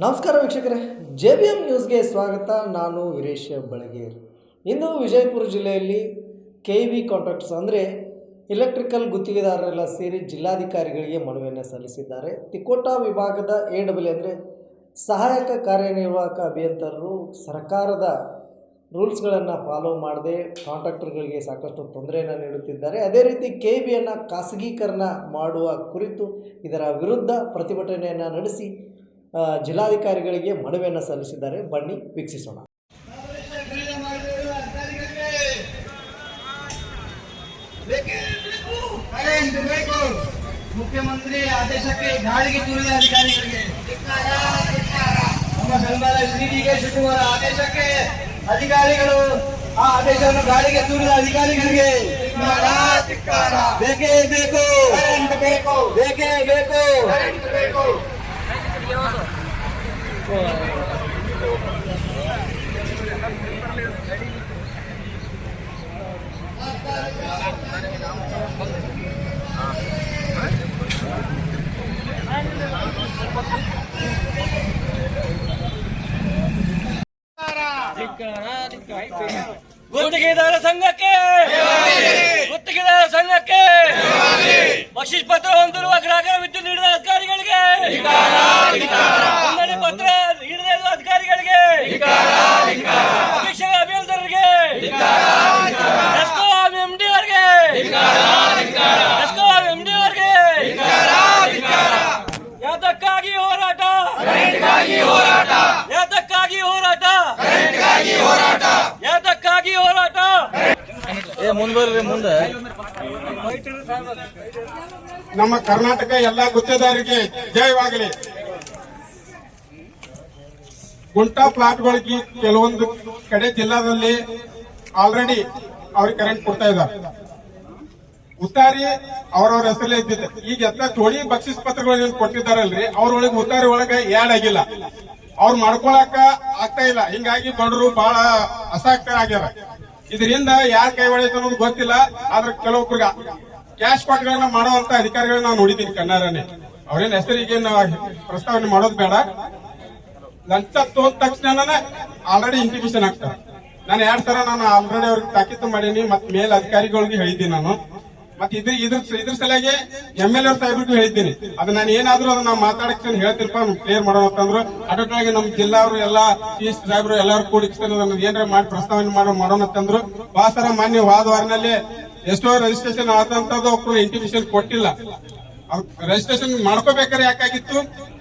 ನಮಸ್ಕಾರ ವೀಕ್ಷಕರೇ, JBM ನ್ಯೂಸ್ಗೆ ಸ್ವಾಗತ. ನಾನು ವೀರೇಶ್ ಬಳಗೇರ್. ಇಂದು ವಿಜಯಪುರ ಜಿಲ್ಲೆಯಲ್ಲಿ KV ಕಾಂಟ್ರಾಕ್ಟರ್ಸ್ ಅಂದರೆ ಎಲೆಕ್ಟ್ರಿಕಲ್ ಗುತ್ತಿಗೆದಾರರೆಲ್ಲ ಸೇರಿ ಜಿಲ್ಲಾಧಿಕಾರಿಗಳಿಗೆ ಮನವಿಯನ್ನು ಸಲ್ಲಿಸಿದ್ದಾರೆ. ತಿಕೋಟಾ ವಿಭಾಗದ AW ಅಂದರೆ ಸಹಾಯಕ ಕಾರ್ಯನಿರ್ವಾಹಕ ಅಭಿಯಂತರರು ಸರ್ಕಾರದ ರೂಲ್ಸ್ಗಳನ್ನು ಫಾಲೋ ಮಾಡದೆ ಕಾಂಟ್ರಾಕ್ಟರ್ಗಳಿಗೆ ಸಾಕಷ್ಟು ತೊಂದರೆಯನ್ನು ನೀಡುತ್ತಿದ್ದಾರೆ. ಅದೇ ರೀತಿ KVಯನ್ನು ಖಾಸಗೀಕರಣ ಮಾಡುವ ಕುರಿತು ಇದರ ವಿರುದ್ಧ ಪ್ರತಿಭಟನೆಯನ್ನು ನಡೆಸಿ ಜಿಲ್ಲಾಧಿಕಾರಿಗಳಿಗೆ ಮನವಿಯನ್ನು ಸಲ್ಲಿಸಿದ್ದಾರೆ. ಬನ್ನಿ ವೀಕ್ಷಿಸೋಣ. ಮುಖ್ಯಮಂತ್ರಿ ಆದೇಶಕ್ಕೆ ಗಾಳಿಗೆ ತೂರಿದ ಅಧಿಕಾರಿಗಳಿಗೆ, ನಮ್ಮ ಬೆಂಬಲ ಶ್ರೀ ಡಿ ಕೆ ಶಿವಕುಮಾರ್ ಆದೇಶಕ್ಕೆ ಅಧಿಕಾರಿಗಳು ಆ ಆದೇಶವನ್ನು ಗಾಳಿಗೆ ತೂರಿದ ಅಧಿಕಾರಿಗಳಿಗೆ ಬೇಕೇ ಬೇಕು, ಬೇಕೇ ಬೇಕು. ಗುತ್ತಿಗೆದಾರ ಸಂಘಕ್ಕೆ ಬಕ್ಷಿಸ್ ಪತ್ರ ಹೊಂದಿರುವ ಗ್ರಾಹಕರ ವಿದ್ಯುತ್ ನೀಡಿದ ಅಧಿಕಾರಿಗಳಿಗೆ, ನೋಂದಣಿ ಪತ್ರ ನೀಡದ ಅಧಿಕಾರಿಗಳಿಗೆ, ಅಪೇಕ್ಷಕ ಅಭಿಯಂತರರಿಗೆ, ಎಸ್ಕಾಂ MD ಅವರಿಗೆ, ಯಾತಕ್ಕಾಗಿ ಹೋರಾಟ, ಯಾತಕ್ಕಾಗಿ ಹೋರಾಟ, ಯಾತಕ್ಕಾಗಿ ಹೋರಾಟ. ಮುಂದೆ ನಮ್ಮ ಕರ್ನಾಟಕ ಎಲ್ಲ ಗುತ್ತೇದಾರರಿಗೆ ಜಯವಾಗಲಿ. ಗುಂಟಾ ಪ್ಲಾಟ್ಗಳಿಗೆ ಕೆಲವೊಂದು ಕಡೆ ಜಿಲ್ಲಾದಲ್ಲಿ ಆಲ್ರೆಡಿ ಅವ್ರಿಗೆ ಕರೆಂಟ್ ಕೊಡ್ತಾ ಇದ್ದಾರೆ. ಉತ್ತಾರಿ ಅವ್ರವ್ರ ಹೆಸರಲ್ಲೇ ಇದ್ದಿದೆ. ಈಗ ಎಲ್ಲ ಥೋಡಿ ಬಕ್ಷಿಸ್ ಪತ್ರಗಳು ಕೊಟ್ಟಿದ್ದಾರಲ್ರಿ, ಅವ್ರೊಳಗೆ ಉತ್ತಾರಿ ಒಳಗೆ ಯಾಡ್ ಆಗಿಲ್ಲ, ಅವ್ರು ಮಾಡ್ಕೊಳಕ ಆಗ್ತಾ ಇಲ್ಲ. ಹಿಂಗಾಗಿ ಬಡವರು ಬಹಳ ಅಸಕ್ತ ಆಗ್ಯಾರ. ಇದರಿಂದ ಯಾರ ಕೈ ಹೊಡೆಯುತ್ತೆ ಅನ್ನೋದು ಗೊತ್ತಿಲ್ಲ. ಆದ್ರೆ ಕೆಲವೊಬ್ರಿಗೆ ಕ್ಯಾಶ್ ಪಾಟ್ಗಳನ್ನ ಮಾಡುವಂತ ಅಧಿಕಾರಿಗಳನ್ನ ನಾವು ನೋಡಿದ್ದೀನಿ ಕಣ್ಣಾರನೆ. ಅವ್ರೇನ್ ಹೆಸರಿಗೆ ಪ್ರಸ್ತಾವನೆ ಮಾಡೋದು ಬೇಡ. ಲಂಚ ತೋದ ತಕ್ಷಣ ಆಲ್ರೆಡಿ ಇಂಟಿಮೇಷನ್ ಆಗ್ತಾರೆ. ನಾನು 2 ಸಲ ನಾನು ಆಲ್ರೆಡಿ ಅವ್ರಿಗೆ ತಾಕೀತು ಮಾಡೀನಿ, ಮತ್ತೆ ಮೇಲ್ ಅಧಿಕಾರಿಗಳಿಗೆ ಹೇಳಿದ್ದೀನಿ ನಾನು. ಮತ್ತೆ ಇದ್ರ ಸಲುವಾಗಿ MLA ಸಾಹೇಬ್ರಿಗೂ ಹೇಳಿದ್ದೀನಿ. ಅದು ನಾನು ಏನಾದ್ರು ಅದನ್ನ ಮಾತಾಡಕ್ಕೆ ಹೇಳ್ತಿರ್ಪ ಕ್ಲಿಯರ್ ಮಾಡೋಣಂತಂದ್ರು. ಅಟೊಟ್ಟಾಗಿ ನಮ್ ಜಿಲ್ಲಾ ಅವರು ಎಲ್ಲಾ CS ಸಾಹೇಬ್ರು ಎಲ್ಲಾರು ಕೂಡಿ ಏನಾರ ಮಾಡಿ ಪ್ರಸ್ತಾವನೆ ಮಾಡೋಣಂತಂದ್ರು. ಬಹಳ ಸಲ ಮಾನ್ಯ ವಾರದಲ್ಲಿ ಎಷ್ಟೋ ರಿಜಿಸ್ಟ್ರೇಷನ್ ಆದಂತದ್ದು ಅವ್ರು ಇಂಟಿಮೇಷನ್ ಕೊಟ್ಟಿಲ್ಲ. ರಿಜಿಸ್ಟ್ರೇಷನ್ ಮಾಡ್ಕೋಬೇಕಾದ್ರೆ ಯಾಕಾಗಿತ್ತು,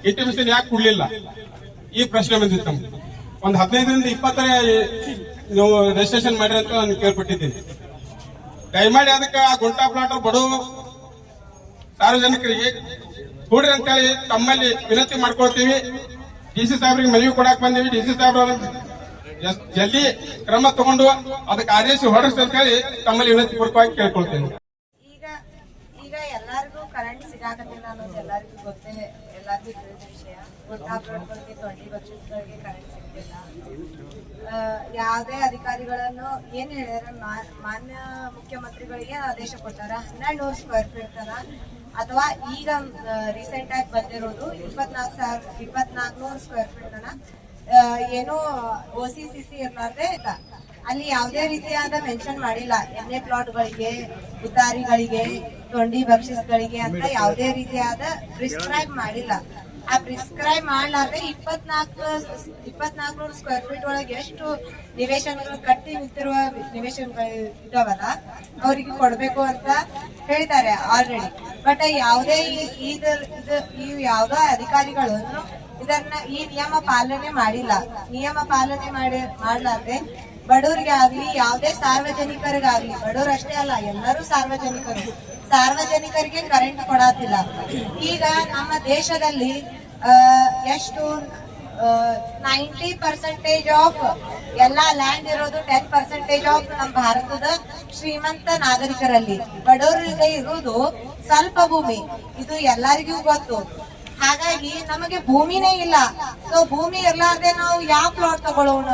ಇಂಟಿಮೇಷನ್ ಯಾಕೆ ಕೊಡ್ಲಿಲ್ಲ, ಈ ಪ್ರಶ್ನೆ ಬಂದಿತ್ತು. ಒಂದ್ 15ರಿಂದ 20 ನೀವು ರಿಜಿಸ್ಟ್ರೇಷನ್ ಮಾಡ್ರಿ ಅಂತ ನಾನು ಕೇಳ್ಪಟ್ಟಿದ್ದೀನಿ. ದಯಮಾಡಿ ಅದಕ್ಕೆ ಆ ಗುಂಟಾ ಪ್ಲಾಟ್ ಬಡ ಸಾರ್ವಜನಿಕರಿಗೆ ಕೂಡ್ರಿ ಅಂತೇಳಿ ತಮ್ಮಲ್ಲಿ ವಿನಂತಿ ಮಾಡ್ಕೊಳ್ತೀವಿ. DC ಸಾಹೇಬ್ರಿಗೆ ಮನವಿ ಕೊಡಾಕ್ ಬಂದೀವಿ. DC ಸಾಹೇಬ್ರ ಜಲ್ದಿ ಕ್ರಮ ತಗೊಂಡು ಅದಕ್ಕೆ ಆದೇಶ ಹೊರಡಿಸಿ ಅಂತ ಹೇಳಿ ತಮ್ಮಲ್ಲಿ ವಿನಂತಿ ಪೂರ್ವಕವಾಗಿ ಕೇಳ್ಕೊಳ್ತೇನೆ. ಈಗ ಎಲ್ಲರಿಗೂ ಕರೆಂಟ್ ಸಿಗಾಕತ್ತಿಲ್ಲ ಅನ್ನೋದು ಎಲ್ಲರಿಗೂ ಗೊತ್ತೇ, ಎಲ್ಲರಿಗೂ ತಿಳಿದ ವಿಷಯ. ಗುಂಟಾ ಪ್ಲಾಟ್ಗಳಿಗೆ 20 ಬಕ್ಷಿಸ್ಗಳಿಗೆ ಕರೆಂಟ್ ಸಿಗ್ತಿಲ್ಲ. ಯಾವುದೇ ಅಧಿಕಾರಿಗಳನ್ನು ಏನ್ ಹೇಳ್ಯಾರ, ಮಾನ್ಯ ಮುಖ್ಯಮಂತ್ರಿಗಳಿಗೆ ಆದೇಶ ಕೊಟ್ಟಾರ 1200 ಸ್ಕ್ವೇರ್ ಫೀಟ್ ತನ, ಅಥವಾ ಈಗ ರೀಸೆಂಟ್ ಆಗಿ ಬಂದಿರೋದು 2400 ಸ್ಕ್ವೇರ್ ಫೀಟ್ ತನ ಏನೋ OCCC ಇರ್ಲಾರ್ದೆ ಅಲ್ಲಿ ಯಾವುದೇ ರೀತಿಯಾದ ಮೆನ್ಷನ್ ಮಾಡಿಲ್ಲ. ಎಣ್ಣೆ ಪ್ಲಾಟ್ಗಳಿಗೆ, ಉದ್ದಾರಿಗಳಿಗೆ, 20 ಬಕ್ಷಿಸ್ಗಳಿಗೆ ಅಂತ ಯಾವುದೇ ರೀತಿಯಾದ ಪ್ರಿಸ್ಕ್ರೈಬ್ ಮಾಡಿಲ್ಲ. ಆ ಪ್ರಿಸ್ಕ್ರೈಬ್ ಮಾಡ್ಲಾರ್ದೆ 2400 ಸ್ಕ್ವೇರ್ ಫೀಟ್ ಒಳಗೆ ಎಷ್ಟು ನಿವೇಶನಗಳು ಕಟ್ಟಿ ನಿಂತಿರುವ ನಿವೇಶನಗಳು ಇದಾವಲ್ಲ ಅವರಿಗೆ ಕೊಡ್ಬೇಕು ಅಂತ ಹೇಳ್ತಾರೆ ಆಲ್ರೆಡಿ. ಬಟ್ ಯಾವುದೇ ಯಾವುದೇ ಅಧಿಕಾರಿಗಳನ್ನು ಈ ನಿಯಮ ಪಾಲನೆ ಮಾಡಿಲ್ಲ. ನಿಯಮ ಪಾಲನೆ ಮಾಡ್ಲಾರ್ದೆ ಬಡವರಿಗೆ ಆಗ್ಲಿ, ಯಾವುದೇ ಸಾರ್ವಜನಿಕರಿಗಾಗ್ಲಿ, ಬಡವರು ಅಷ್ಟೇ ಅಲ್ಲ ಎಲ್ಲರೂ ಸಾರ್ವಜನಿಕರಿಗೆ ಕರೆಂಟ್ ಕೊಡತ್ತಿಲ್ಲ. ಈಗ ನಮ್ಮ ದೇಶದಲ್ಲಿ ಎಷ್ಟು 90% ಆಫ್ ಎಲ್ಲಾ ಲ್ಯಾಂಡ್ ಇರೋದು 10% ಆಫ್ ನಮ್ಮ ಭಾರತದ ಶ್ರೀಮಂತ ನಾಗರಿಕರಲ್ಲಿ. ಬಡವರಿಗೆ ಇರುವುದು ಸ್ವಲ್ಪ ಭೂಮಿ, ಇದು ಎಲ್ಲರಿಗೂ ಗೊತ್ತು. ಹಾಗಾಗಿ ನಮಗೆ ಭೂಮಿನೇ ಇಲ್ಲ. ಸೊ ಭೂಮಿ ಇರ್ಲಾರ್ದೆ ನಾವು ಯಾವ ಪ್ಲಾಟ್ ತಗೊಳ್ಳೋಣ?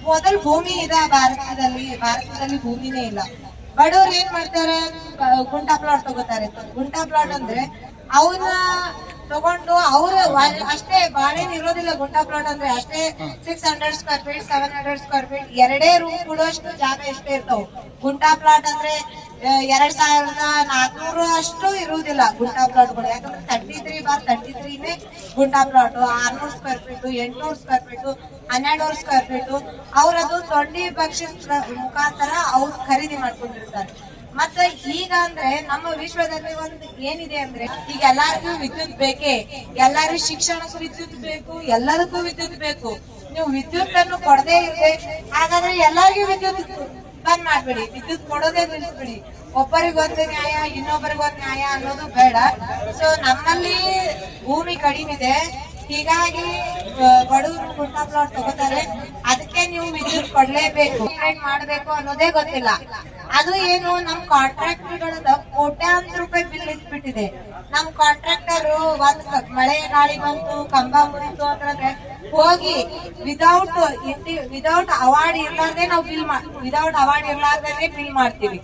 ಮೊದಲು ಭೂಮಿ ಇದೆ ಭಾರತದಲ್ಲಿ ಭೂಮಿನೇ ಇಲ್ಲ. ಬಡವ್ರು ಏನ್ ಮಾಡ್ತಾರೆ, ಗುಂಟಾ ಪ್ಲಾಟ್ ತಗೋತಾರೆ. ಗುಂಟಾ ಪ್ಲಾಟ್ ಅಂದ್ರೆ ಅವನ ತಗೊಂಡು ಅವ್ರು ಅಷ್ಟೇ ಬಾಳೆನ್ ಇರೋದಿಲ್ಲ ಗುಂಟಾ ಪ್ಲಾಟ್ ಅಂದ್ರೆ ಅಷ್ಟೇ 600 ಸ್ಕ್ವೇರ್ ಫೀಟ್ 700 ಸ್ಕ್ವೇರ್ ಫೀಟ್ ಎರಡೇ ರೂಮ್ ಕೊಡುವಷ್ಟು ಜಾಗ ಎಷ್ಟೇ ಇರ್ತಾವ. ಗುಂಟಾ ಪ್ಲಾಟ್ ಅಂದ್ರೆ 2400 ಅಷ್ಟು ಇರುವುದಿಲ್ಲ ಗುಂಟಾ ಪ್ಲಾಟ್ಗಳು. ಯಾಕಂದ್ರೆ 33/33ನೇ ಗುಂಟಾ plot 600 square feet 800 square feet 1200 square feet ಅವ್ರದು 20% ಮುಖಾಂತರ ಅವ್ರು ಖರೀದಿ ಮಾಡ್ಕೊಂಡಿರ್ತಾರೆ. ಮತ್ತೆ ಈಗ ಅಂದ್ರೆ ನಮ್ಮ ವಿಶ್ವದಲ್ಲಿ ಒಂದು ಏನಿದೆ ಅಂದ್ರೆ ಈಗ ಎಲ್ಲಾರ್ಗೂ ವಿದ್ಯುತ್ ಬೇಕೇ, ಎಲ್ಲಾರು ಶಿಕ್ಷಣಕ್ಕೂ ವಿದ್ಯುತ್ ಬೇಕು, ಎಲ್ಲದಕ್ಕೂ ವಿದ್ಯುತ್ ಬೇಕು. ನೀವು ವಿದ್ಯುತ್ ಅನ್ನು ಕೊಡದೇ ಇದ್ರೆ ಹಾಗಾದ್ರೆ ಎಲ್ಲರಿಗೂ ವಿದ್ಯುತ್ ಬಂದ್ ಮಾಡ್ಬಿಡಿ, ವಿದ್ಯುತ್ ಕೊಡೋದೇ ನಿಲ್ಸ್ಬಿಡಿ. ಒಬ್ಬರಿಗೊಂದು ನ್ಯಾಯ ಇನ್ನೊಬ್ಬರಿಗೊಂದು ನ್ಯಾಯ ಅನ್ನೋದು ಬೇಡ. ಸೊ ನಮ್ಮಲ್ಲಿ ಭೂಮಿ ಕಡಿಮೆ ಇದೆ, ಹೀಗಾಗಿ ಬಡವರು ಗುಂಟಾ ಪ್ಲಾಟ್ ತಗೋತಾರೆ. ಅದಕ್ಕೆ ನೀವು ವಿದ್ಯುತ್ ಕೊಡ್ಲೇಬೇಕು, ಮಾಡ್ಬೇಕು ಅನ್ನೋದೇ ಗೊತ್ತಿಲ್ಲ. ಅದು ಏನು ನಮ್ ಕಾಂಟ್ರಾಕ್ಟರ್ಗಳದ ಕೋಟ್ಯಾಂತರ ರೂಪಾಯಿ ಬಿಲ್ ಇಟ್ಬಿಟ್ಟಿದೆ. ನಮ್ ಕಾಂಟ್ರಾಕ್ಟರ್ ಒಂದ್ ಮಳೆ ಗಾಳಿ ಬಂತು ಕಂಬ ಮುರಿತು ಅಂತಂದ್ರೆ ಹೋಗಿ ವಿದೌಟ್ ಅವಾರ್ಡ್ ಇರ್ಲಾರ್ದೆ ನಾವು ವಿದೌಟ್ ಅವಾರ್ಡ್ ಇರ್ಲಾರ್ದೇ ಬಿಲ್ ಮಾಡ್ತೀವಿ.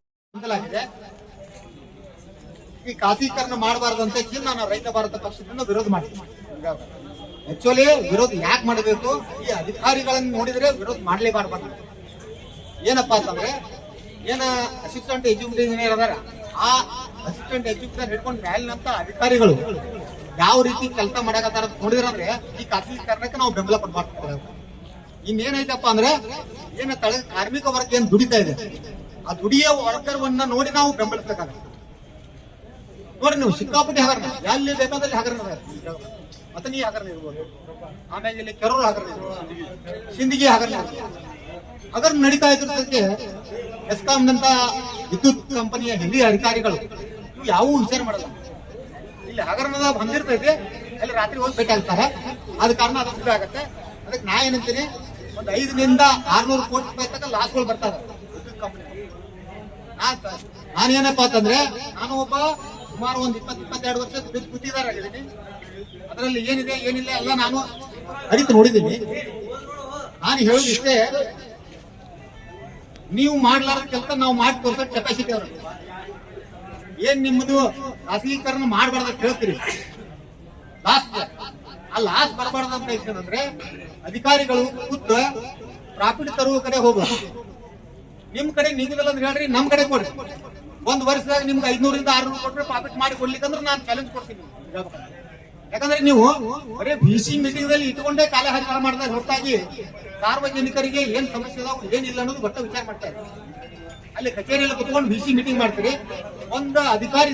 ಈ ಖಾಸಗೀಕರಣ ಮಾಡಬಾರ್ದು ಅಂತ ಹೇಳಿ ನಾನು ರೈತ ಭಾರತ ಪಕ್ಷದಿಂದ ವಿರೋಧ ಮಾಡ್ತೀನಿ. ಆಕ್ಚುಲಿ ವಿರೋಧ ಯಾಕೆ ಮಾಡಬೇಕು, ಈ ಅಧಿಕಾರಿಗಳನ್ನ ನೋಡಿದ್ರೆ ವಿರೋಧ ಮಾಡಲೇಬಾರ್ದು. ಏನಪ್ಪಾ ಅಂತಂದ್ರೆ ಏನ ಅಸಿಸ್ಟೆಂಟ್ ಎಕ್ಸಿಕ್ಯೂಟಿವ್ ಇಂಜಿನಿಯರ್ ಅದಾರ, ಆ ಅಸಿಸ್ಟೆಂಟ್ ಎಕ್ಸಿಕ್ಯೂಟಿವ್ ಹಿಡ್ಕೊಂಡು ಮೇಲಿನಂತ ಅಧಿಕಾರಿಗಳು ಯಾವ ರೀತಿ ಕೆಲಸ ಮಾಡಕತ್ತಾರ ನೋಡಿದ್ರಂದ್ರೆ ಈ ಖಾಸಗೀಕರಣಕ್ಕೆ ನಾವು ಬೆಂಬಲ ಕೊಡ್ಬಾರ್ದು. ಇನ್ನೇನೈತಪ್ಪ ಅಂದ್ರೆ ಏನ ತಳ ಕಾರ್ಮಿಕ ವರ್ಗ ಏನ್ ದುಡಿತಾ ಇದೆ ಆ ದುಡಿಯೋ ವರ್ಗವನ್ನ ನೋಡಿ ನಾವು ಬೆಂಬಲಿಸಬೇಕಾಗುತ್ತೆ. ನೋಡಿ ನೀವು ಸಿಕ್ಕಾಪಟ್ಟಿ ಹಗರಣ ಎಲ್ಲಿ ಬೇಕಾದಲ್ಲಿ ಹಗರಣ ಮತನಿ ಹಗರಣ ಇರ್ಬೋದು, ಆಮೇಲೆ ಇಲ್ಲಿ ಕೆರೂರು ಹಗರಣ ಇರ್ಬೋದು, ಸಿಂದಗಿ ಹಗರಣ ಹಗರಣ ನಡೀತಾ ಇದ್ರದಕ್ಕೆ ಎಸ್ಕಾಂನಂತ ವಿದ್ಯುತ್ ಕಂಪನಿಯ ಹಿರಿಯ ಅಧಿಕಾರಿಗಳು ಇವು ಯಾವ ವಿಚಾರ ಮಾಡಲ್ಲ. ಇಲ್ಲಿ ಹಗರಣದ ಬಂದಿರ್ತೈತೆ ಅಲ್ಲಿ ರಾತ್ರಿ ಹೋಗಿ ಭೇಟಿ ಆಗ್ತಾರೆ, ಆದ ಕಾರಣ ಅದು ಸುಳ್ಳು ಆಗತ್ತೆ. ಅದಕ್ಕೆ ನಾ ಏನಂತೀನಿ, ಒಂದು 500 to 600 ಕೋಟಿ ರೂಪಾಯಿ ತನಕ ಲಾಸ್ಗಳು ಬರ್ತಾರೆ ವಿದ್ಯುತ್ ಕಂಪನಿ. ನಾನೇನಪ್ಪಾ ಅಂತಂದ್ರೆ ನಾನು ಒಬ್ಬ ಸುಮಾರು ಒಂದು 20-22 ವರ್ಷ ವಿದ್ಯುತ್ ಗುತ್ತಿಗೆದಾರ ಆಗಿದ್ದೀನಿ. ಅದರಲ್ಲಿ ಏನಿದೆ ಏನಿಲ್ಲ ಎಲ್ಲ ನಾನು ಅರಿತು ನೋಡಿದ್ದೀನಿ. ನಾನು ಹೇಳೋದು ಇಷ್ಟೇ, ನೀವು ಮಾಡ್ಲಾರ ಕೆಲಸ ನಾವು ಮಾಡಿ ತೋರ್ಸೋ ಕೆಪಾಸಿಟಿ ಅವ್ರ ಏನ್ ನಿಮ್ಮದು ಖಾಸಗೀಕರಣ ಮಾಡಬಾರ್ದು ಅಂತ ಹೇಳ್ತೀರಿ. ಲಾಸ್ ಬರಬಾರ್ದು ಅಂತ ಏನಂದ್ರೆ ಅಧಿಕಾರಿಗಳು ಕೂತ್ ಪ್ರಾಫಿಟ್ ತರುವ ಕಡೆ ಹೋಗ್ಬೇಕು. ನಿಮ್ ಕಡೆ ನಿಗುದಿಲ್ಲ ಅಂತ ಹೇಳ್ರಿ, ನಮ್ ಕಡೆ ಕೊಡ್ರಿ. ಒಂದ್ ವರ್ಷದಾಗ ನಿಮ್ಗೆ 500 to 600 ಕೊಟ್ರೆ ಪ್ರಾಫಿಟ್ ಮಾಡಿ ಕೊಡ್ಲಿಕ್ಕಂದ್ರೆ ನಾನು ಚಾಲೆಂಜ್ ಕೊಡ್ತೀನಿ. ಯಾಕಂದ್ರೆ ನೀವು ಬರೀ BC ಮೀಟಿಂಗ್ ದಲ್ಲಿ ಇಟ್ಕೊಂಡೇ ಕಾಲ ಹರಿಕಾರ ಮಾಡಿದಾಗ ಹೊರತಾಗಿ ಸಾರ್ವಜನಿಕರಿಗೆ ಏನ್ ಸಮಸ್ಯೆ ಅದಾವ ಏನಿಲ್ಲ ಅನ್ನೋದು ಗೊತ್ತ ವಿಚಾರ ಮಾಡ್ತಾರೆ. ಅಲ್ಲಿ ಕಚೇರಿಯಲ್ಲಿ ಕುತ್ಕೊಂಡು BC ಮೀಟಿಂಗ್ ಮಾಡ್ತೀರಿ. ಒಂದು ಅಧಿಕಾರಿ